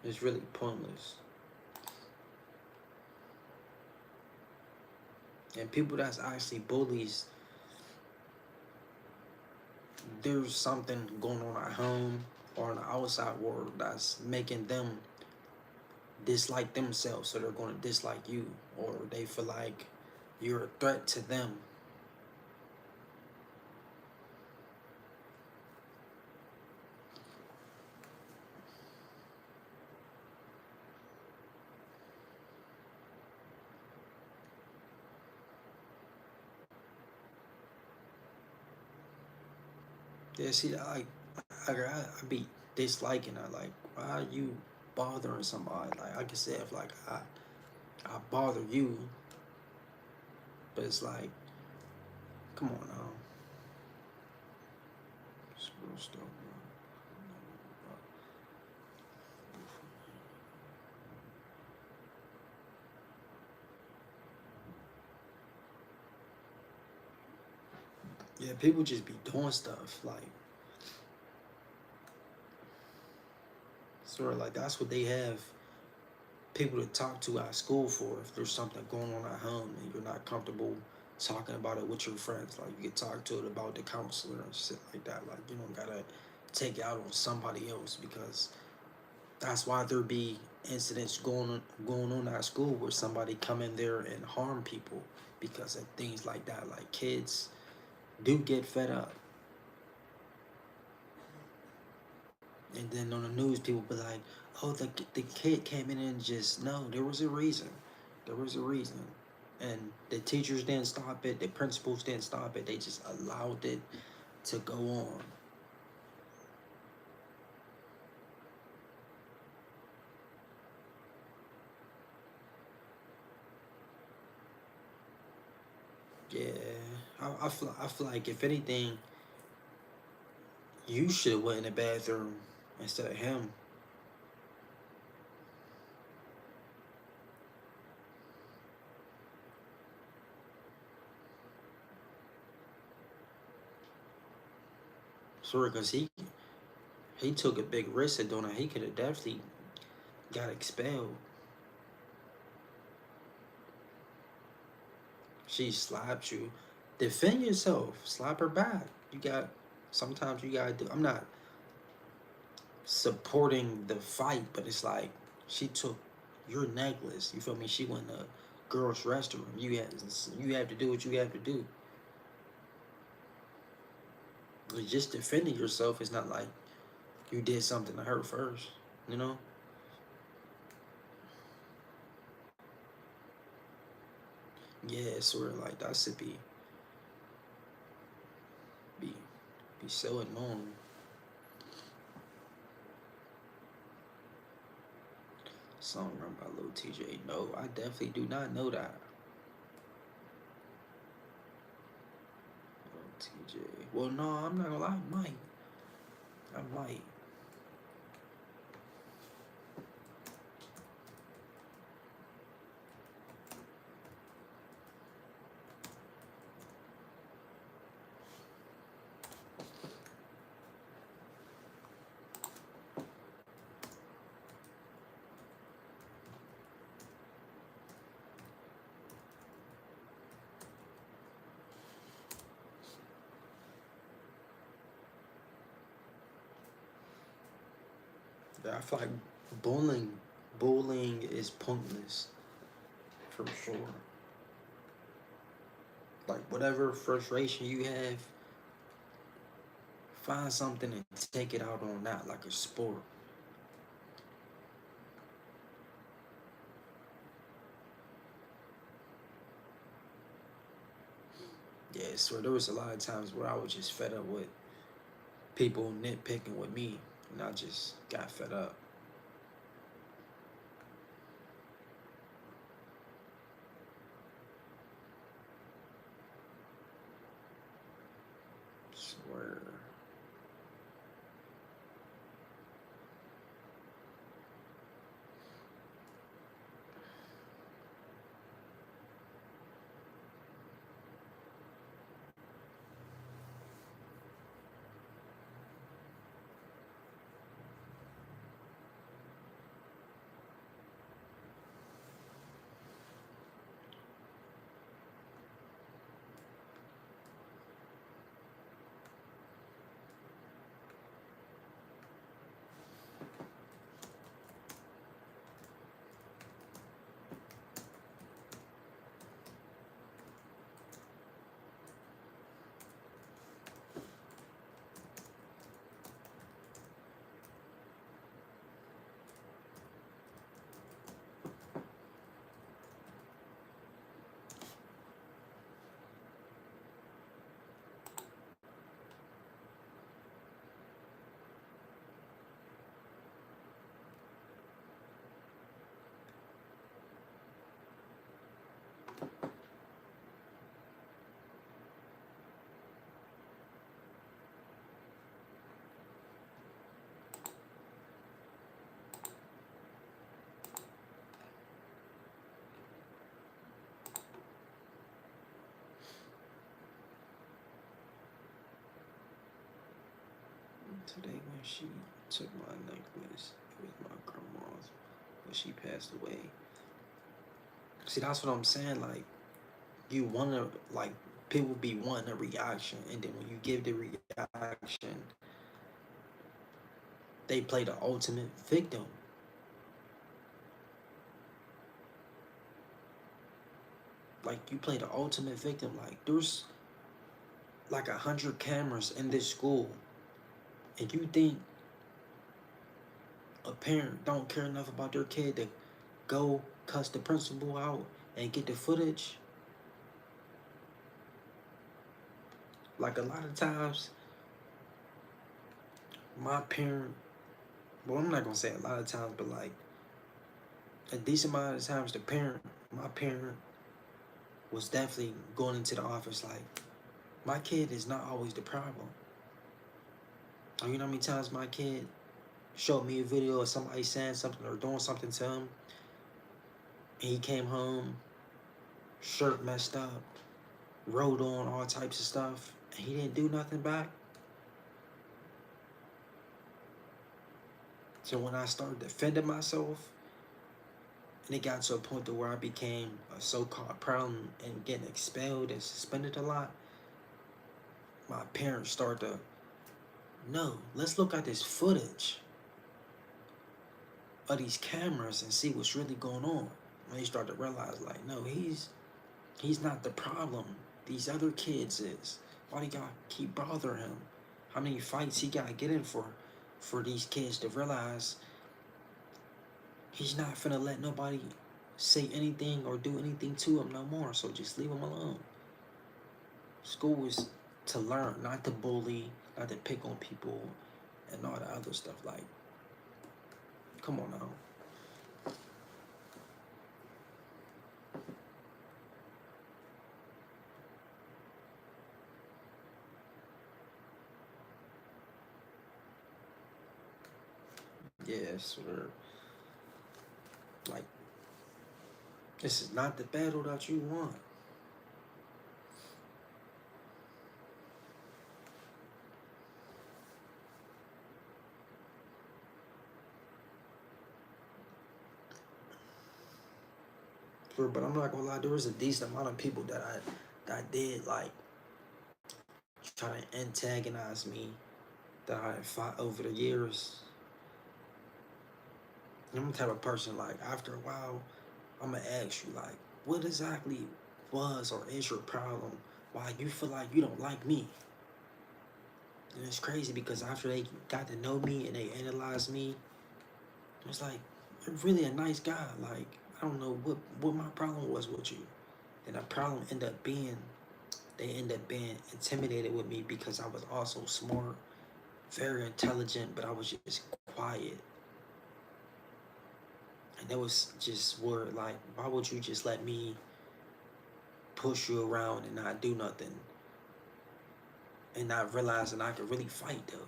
it's really pointless. And people that's actually bullies, there's something going on at home or in the outside world that's making them dislike themselves, so they're going to dislike you, or they feel like you're a threat to them. Yeah, see, I be disliking her. Like, why are you bothering somebody? Like I said, if like I bother you, but it's like, come on now. It's real stuff, yeah, people just be doing stuff like sort of like that's what they have people to talk to at school for. If there's something going on at home and you're not comfortable talking about it with your friends, like you can talk to it about the counselor and shit like that. Like you don't gotta take it out on somebody else because that's why there be incidents going on at school where somebody come in there and harm people because of things like that. Like kids do get fed up, and then on the news people be like, "Oh, the kid came in and just no, there was a reason, there was a reason." And the teachers didn't stop it, the principals didn't stop it, they just allowed it to go on. Yeah, I feel like if anything, you should have went in the bathroom instead of him. Sorry, because he took a big risk of doing it. He could have definitely got expelled. She slapped you. Defend yourself. Slap her back. You got. Sometimes you gotta do. I'm not supporting the fight, but it's like she took your necklace. You feel me? She went to a girls' restroom. You have to do what you have to do. But just defending yourself is not like you did something to her first. You know? Yeah, sort of like that should be be so annoying. Song run by Lil TJ. No, I definitely do not know that. Lil TJ. Well, no, I'm not gonna lie, Mike. I might. Yeah, I feel like bullying, bullying is pointless for sure. Like whatever frustration you have, find something and take it out on that, like a sport. Yeah, so there was a lot of times where I was just fed up with people nitpicking with me, and I just got fed up. Swear. Today when she took my necklace, it was my grandma's, but she passed away. See, that's what I'm saying. Like, you wanna like people be wanting a reaction, and then when you give the reaction, they play the ultimate victim. Like you play the ultimate victim. Like there's like 100 cameras in this school, and you think a parent don't care enough about their kid to go cuss the principal out and get the footage? Like a lot of times, my parent. Well, I'm not gonna say a lot of times, but like a decent amount of times, my parent, was definitely going into the office like, my kid is not always the problem. You know how many times my kid showed me a video of somebody saying something or doing something to him, and he came home, shirt messed up, wrote on all types of stuff, and he didn't do nothing back. So when I started defending myself, and it got to a point to where I became a so-called problem and getting expelled and suspended a lot, my parents started to, no, let's look at this footage of these cameras and see what's really going on. And they start to realize, like, no, he's not the problem. These other kids is. Why they gotta keep bothering him? How many fights he gotta get in for these kids to realize he's not finna let nobody say anything or do anything to him no more. So just leave him alone. School is to learn, not to bully, not to pick on people, and all the other stuff. Like, come on now. Yes, or like this is not the battle that you want. But I'm not gonna lie, there was a decent amount of people that did like try to antagonize me that I had fought over the years. I'm the type of person like after a while, I'm gonna ask you like, what exactly was or is your problem? Why you feel like you don't like me? And it's crazy because after they got to know me and they analyzed me, it's like you're really a nice guy. Like I don't know what my problem was with you, and the problem ended up being they end up being intimidated with me because I was also smart, very intelligent, but I was just quiet. And it was just where like, why would you just let me push you around and not do nothing and not realizing I could really fight though?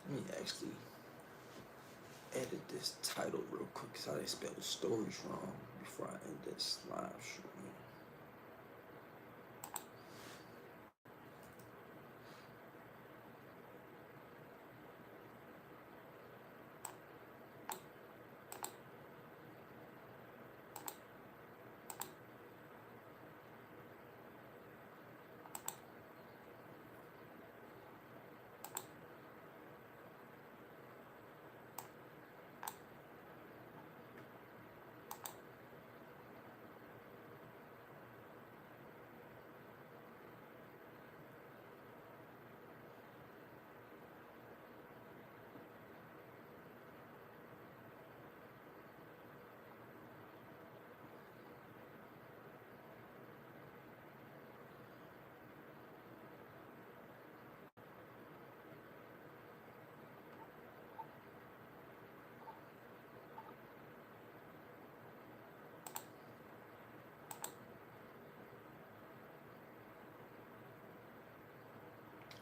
Let me actually edit this title real quick because I spelled stories wrong before I end this live stream.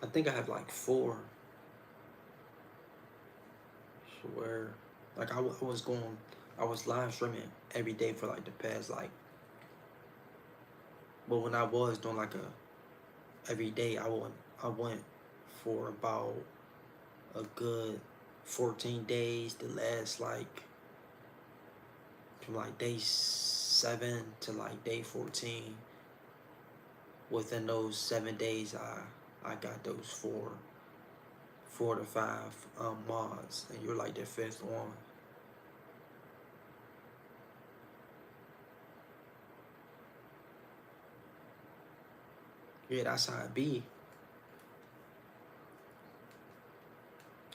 I think I have like four. Where like I was going, I was live streaming every day for like the past like, but when I was doing like a every day, I went for about a good 14 days. The last like from like day 7 to like day 14. Within those 7 days, I got those four to five mods, and you're like the fifth one. Yeah, that's how it be.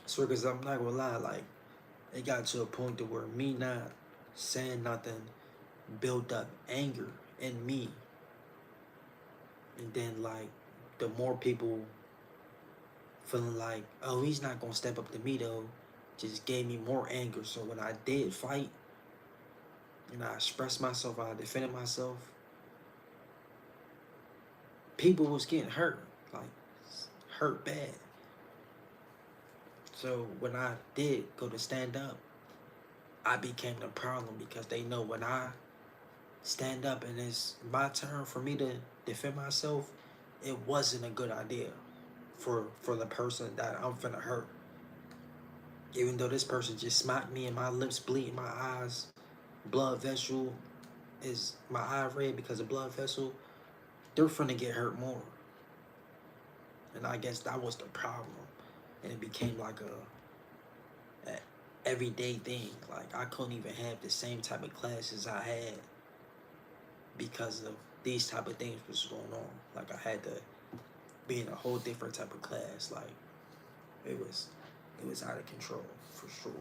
So, cause I'm not gonna lie, like it got to a point to where me not saying nothing built up anger in me, and then like the more people feeling like, oh, he's not gonna step up to me though, just gave me more anger. So when I did fight and I expressed myself, I defended myself, people was getting hurt, like hurt bad. So when I did go to stand up, I became the problem because they know when I stand up and it's my turn for me to defend myself, it wasn't a good idea for the person that I'm finna hurt. Even though this person just smacked me and my lips bleeding, my eyes, blood vessel is my eye red because of blood vessel, they're finna get hurt more. And I guess that was the problem. And it became like a everyday thing. Like I couldn't even have the same type of classes I had because of these type of things was going on. Like I had to be in a whole different type of class. Like it was It was out of control for sure.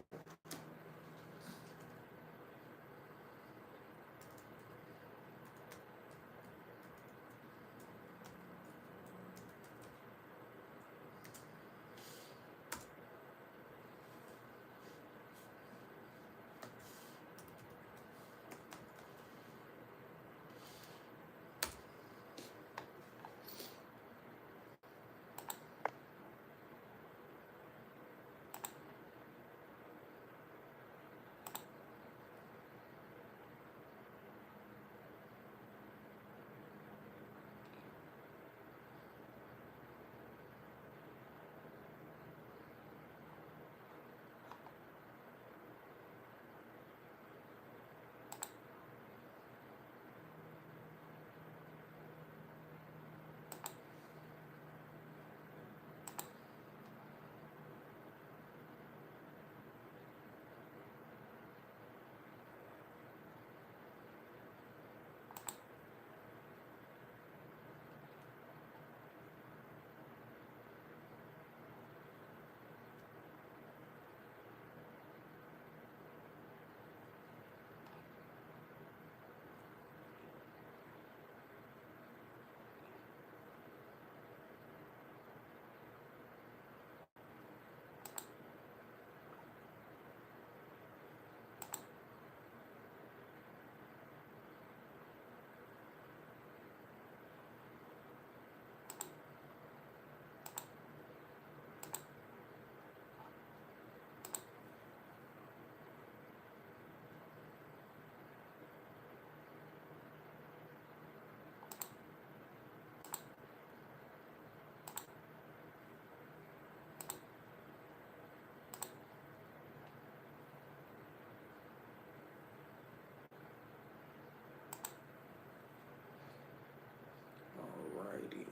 Alrighty.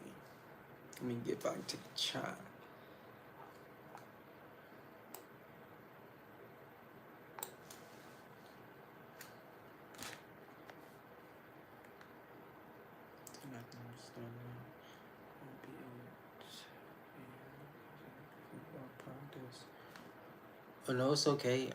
Let me get back to the chat. Oh no, it's okay.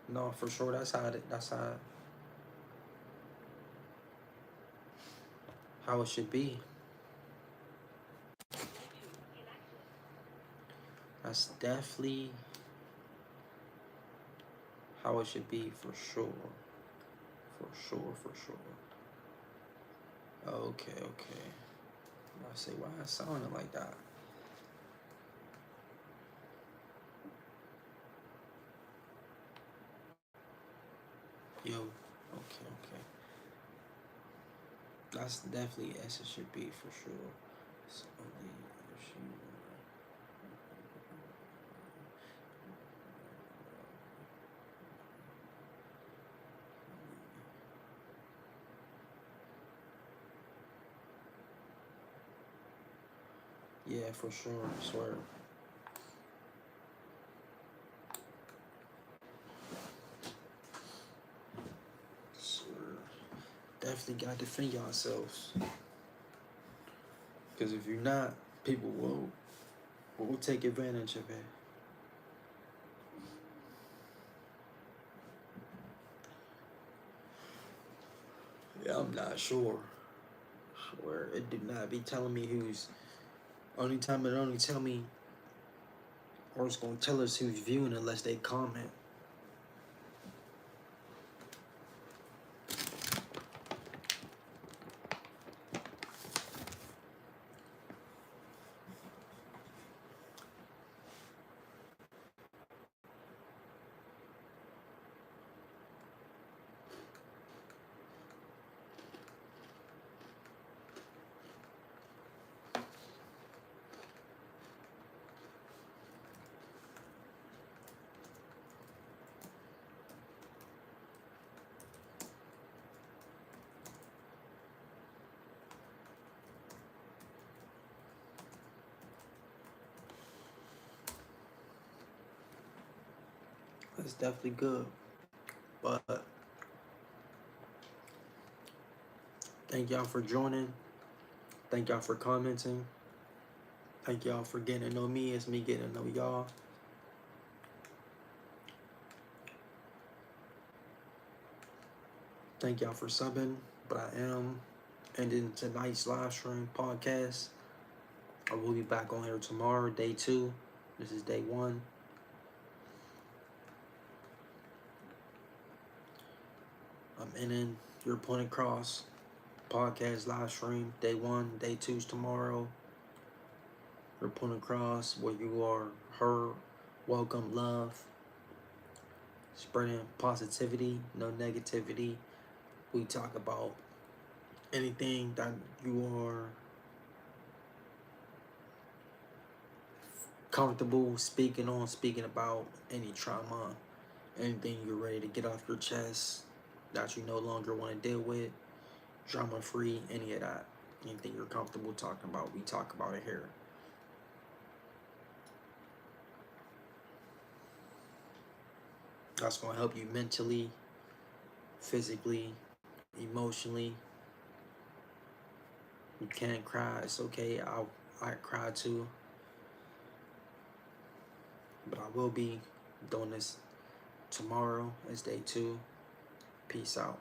No, for sure. How it should be. That's definitely how it should be for sure. For sure, for sure. Okay, okay. I say why it sounded like that. Yo, okay, okay. That's definitely as it should be for sure. So, yeah, for sure. I swear. Definitely gotta defend yourselves. Because if you're not, people will take advantage of it. Yeah, I'm not sure. Swear it did not be telling me who's. Only time it only tell me, or it's gonna tell us who's viewing unless they comment. That's definitely good. But thank y'all for joining. Thank y'all for commenting. Thank y'all for getting to know me as me getting to know y'all. Thank y'all for subbing. But I am ending tonight's live stream podcast. I will be back on here tomorrow, day 2. This is day 1. I'm ending Your Point Across podcast live stream, day 1. Day 2's tomorrow. Your Point Across, where you are heard, welcome, love, spreading positivity, no negativity. We talk about anything that you are comfortable speaking about, any trauma, anything you're ready to get off your chest that you no longer want to deal with, drama free, any of that. Anything you're comfortable talking about, we talk about it here. That's going to help you mentally, physically, emotionally. You can't cry, it's okay. I cry too. But I will be doing this tomorrow as day 2. Peace out.